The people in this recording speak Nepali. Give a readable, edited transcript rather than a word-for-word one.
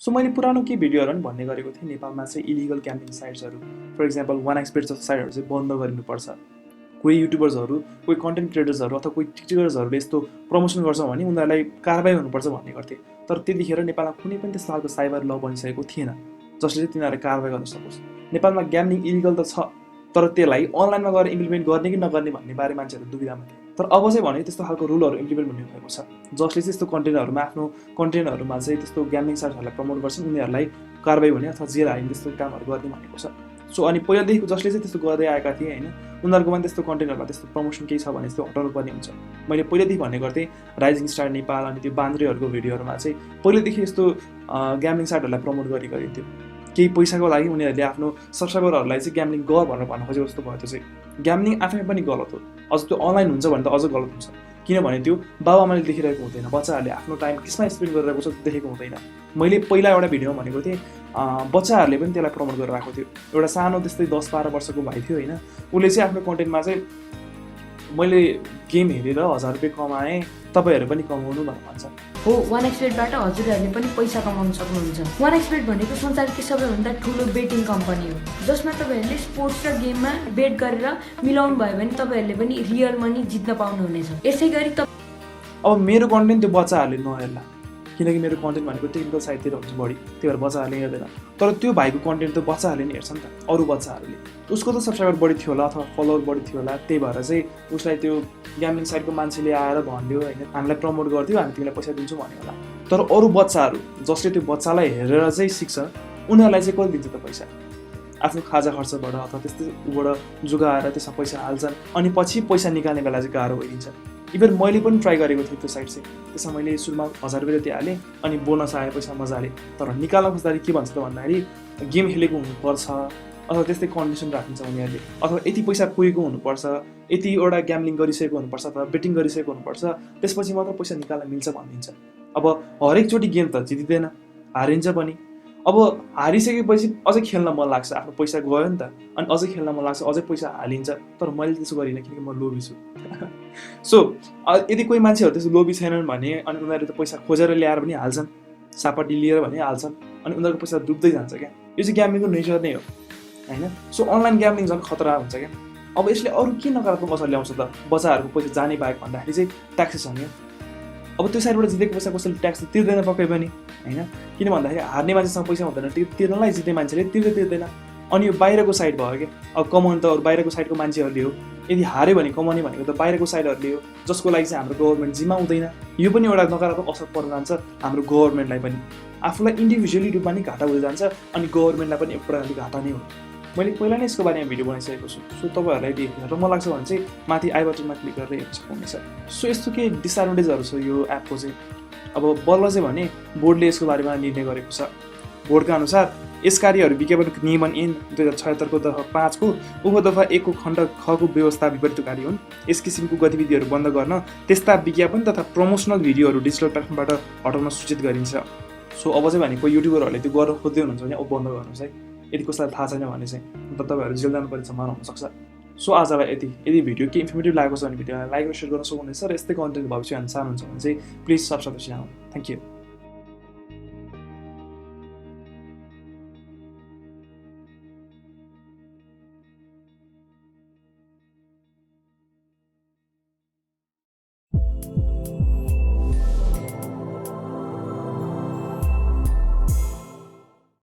सो मैले पुरानो केही भिडियोहरू पनि भन्ने गरेको थिएँ नेपालमा चाहिँ illegal gambling साइट्सहरू for example 1xbet जस्तो साइटहरू चाहिँ बन्द गरिनुपर्छ कोही युट्युबर्सहरू कोही कन्टेन्ट क्रिएटर्सहरू अथवा कोही टिकटकर्सहरूले यस्तो प्रमोसन गर्छ भने उनीहरूलाई कारबाही हुनुपर्छ भन्ने गर्थे तर त्यतिखेर नेपालमा कुनै पनि त्यस्तो खालको साइबर ल बनिसकेको थिएन जसले चाहिँ तिनीहरूले कारबाही गर्न सकोस् नेपालमा ग्याम्बलिङ इलिगल त छ तर त्यसलाई अनलाइनमा गएर इम्प्लिमेन्ट गर्ने कि नगर्ने भन्ने बारे मान्छेहरू दुविधामा थिए तर अब चाहिँ भने त्यस्तो खालको रुलहरू इम्प्लिमेन्ट हुने भएको छ जसले चाहिँ यस्तो कन्टेन्टहरूमा आफ्नो कन्टेन्टहरूमा चाहिँ त्यस्तो ग्याम्बलिङ साइट्सहरूलाई प्रमोट गर्छन् उनीहरूलाई कारबाही हुने अथवा जेल हाल्ने त्यस्तो कामहरू गर्ने भनेको छ सो अनि पहिलादेखिको जसले चाहिँ त्यस्तो गर्दै आएका थिए होइन उनीहरूकोमा त्यस्तो कन्टेन्टहरूमा त्यस्तो प्रमोसन केही छ भने त्यस्तो हटाउनु पर्ने हुन्छ मैले पहिल्यैदेखि भन्ने गर्थेँ राइजिङ स्टार नेपाल अनि त्यो बान्द्रेहरूको भिडियोहरूमा चाहिँ पहिल्यैदेखि यस्तो ग्याम्बलिङ साइटहरूलाई प्रमोट गरिन्थ्यो केही पैसाको लागि उनीहरूले आफ्नो सब्सक्राइबरहरूलाई चाहिँ ग्याम्बलिङ गर भनेर भन्न खोजेको जस्तो भयो त्यो चाहिँ ग्याम्बलिङ आफैमा पनि गलत हो अझ त्यो अनलाइन हुन्छ भने त अझ गलत हुन्छ किनभने त्यो बाबाआमाले देखिरहेको हुँदैन बच्चाहरूले आफ्नो टाइम केसमा स्पेन्ड गरिरहेको छ देखेको हुँदैन मैले पहिला एउटा भिडियोमा भनेको थिएँ बच्चाहरूले पनि त्यसलाई प्रमोट गरेर आएको थियो एउटा सानो त्यस्तै 10-12 वर्षको भाइ थियो होइन उसले चाहिँ आफ्नो कन्टेन्टमा चाहिँ मैले गेम हेरेर 1000 रुपियाँ कमाएँ तपाईँहरू पनि कमाउनु भनेर भन्छ हो 1xbetबाट हजुरहरूले पनि पैसा कमाउन सक्नुहुन्छ 1xbet भनेको संसारको सबैभन्दा ठुलो बेटिङ कम्पनी हो जसमा तपाईँहरूले स्पोर्ट्स र गेममा बेट गरेर मिलाउनु भयो भने तपाईँहरूले पनि रियल मनी जित्न पाउनुहुनेछ यसै गरी अब मेरो कन्टेन्ट त्यो बच्चाहरूले नहेर्ला किनकि मेरो कन्टेन्ट भनेको टेक्निकल साइडतिर हुन्छ बढी त्यही भएर बच्चाहरूले हेर्दैन तर त्यो भाइको कन्टेन्ट त बच्चाहरूले नि हेर्छ नि त अरू बच्चाहरूले उसको त सब्सक्राइबर बढी थियो होला अथवा फलोवर बढी थियो होला त्यही भएर चाहिँ उसलाई त्यो ग्याम्बलिङ साइटको मान्छेले आएर भन्यो होइन हामीलाई प्रमोट गर्थ्यो हामी तिमीलाई पैसा दिन्छौँ भन्यो होला तर अरू बच्चाहरू जसले त्यो बच्चालाई हेरेर चाहिँ सिक्छ उनीहरूलाई चाहिँ कति दिन्छ त पैसा आफ्नो खाजा खर्चबाट अथवा त्यस्तै उबाट जुगाएर त्यसमा पैसा हाल्छन् अनि पछि पैसा निकाल्ने बेला चाहिँ गाह्रो भइदिन्छ इभन मैले पनि ट्राई गरेको थिएँ त्यो साइट चाहिँ त्यसमा मैले सुरुमा 1000 रुपियाँ जति हालेँ अनि बोनस आयो पैसा मजाले तर निकाल्न खोज्दाखेरि के भन्छ त भन्दाखेरि गेम खेलेको हुनुपर्छ अथवा त्यस्तै कन्डिसन राखिन्छ उनीहरूले अथवा यति पैसा पुगेको हुनुपर्छ यतिवटा ग्याम्बलिङ गरिसकेको हुनुपर्छ अथवा बेटिङ गरिसकेको हुनुपर्छ त्यसपछि मात्र पैसा निकाल्न मिल्छ भनिदिन्छ अब हरेकचोटि गेम त जितिँदैन हारिन्छ पनि अब हारिसकेपछि अझै खेल्न मन लाग्छ आफ्नो पैसा गयो नि त अनि अझै खेल्न मन लाग्छ अझै पैसा हालिन्छ तर मैले त्यसो गरिनँ किनकि म लोभी छु सो यदि कोही मान्छेहरू त्यस्तो लोभी छैनन् भने अनि उनीहरूले त पैसा खोजेर ल्याएर पनि हाल्छन् सापट्टि लिएर पनि हाल्छन् अनि उनीहरूको पैसा डुब्दै जान्छ क्या यो चाहिँ ग्याम्बलिङको नेचर नै हो होइन सो अनलाइन ग्याम्बलिङ झन् खतरा हुन्छ क्या अब यसले अरू के नकारात्मक असर ल्याउँछ त बच्चाहरूको पैसा जाने बाहेक भन्दाखेरि चाहिँ ट्याक्सेसन हो अब त्यो साइडबाट जितेको पैसा कसैले ट्याक्स तिर्दैन पक्कै पनि होइन किन भन्दाखेरि हार्ने मान्छेसँग पैसा हुँदैन तिर्नलाई जित्ने मान्छेले तिर्दैन अनि यो बाहिरको साइड भयो क्या अब कमाउनु त अरू बाहिरको साइडको मान्छेहरूले हो यदि हार्यो भने कमाउने भनेको त बाहिरको साइडहरूले हो जसको लागि चाहिँ हाम्रो गभर्मेन्ट जिम्मा हुँदैन यो पनि एउटा नकारात्मक असर पर्न जान्छ हाम्रो गभर्मेन्टलाई पनि आफूलाई इन्डिभिजुअली रूपमा नि घाटा हुँदै जान्छ अनि गभर्मेन्टलाई पनि एक प्रकारले घाटा नै हो मैले पहिला नै यसको बारेमा भिडियो बनाइसकेको छु सो तपाईँहरूलाई हेरेर मन लाग्छ भने चाहिँ माथि आई बटनमा क्लिक गरेर हेर्न सक्नुहुनेछ सो यस्तो के डिसएडभान्टेजहरू छ यो एपको चाहिँ अब बल्ल चाहिँ भने बोर्डले यसको बारेमा निर्णय गरेको छ बोर्डका अनुसार यस कार्यहरू विज्ञापनको नियमन ऐन 2076 को दफा 5 को उपदफ 1 को खण्ड ख को व्यवस्था विपरीतकारी हुन् यस किसिमको गतिविधिहरू बन्द गर्न त्यस्ता विज्ञापन तथा प्रमोसनल भिडियोहरू डिजिटल प्लेटफर्मबाट हटाउन सूचित गरिन्छ सो अब चाहिँ भने कोही युट्युबरहरूले त्यो गर्न खोज्दै हुनुहुन्छ भने अब बन्द गर्नुहोस् है यदि कसैलाई थाहा छैन भने चाहिँ तपाईँहरू जेल जानुपर्ने सम्भावना हुनसक्छ सो आजलाई यदि भिडियो के इन्फर्मेटिभ लागेको छ भने भिडियोलाई लाइक र सेयर गर्न सक्नुहुनेछ र यस्तै कन्टेन्ट भविष्य हेर्न चाहनुहुन्छ भने चाहिँ please subscribe channel thank you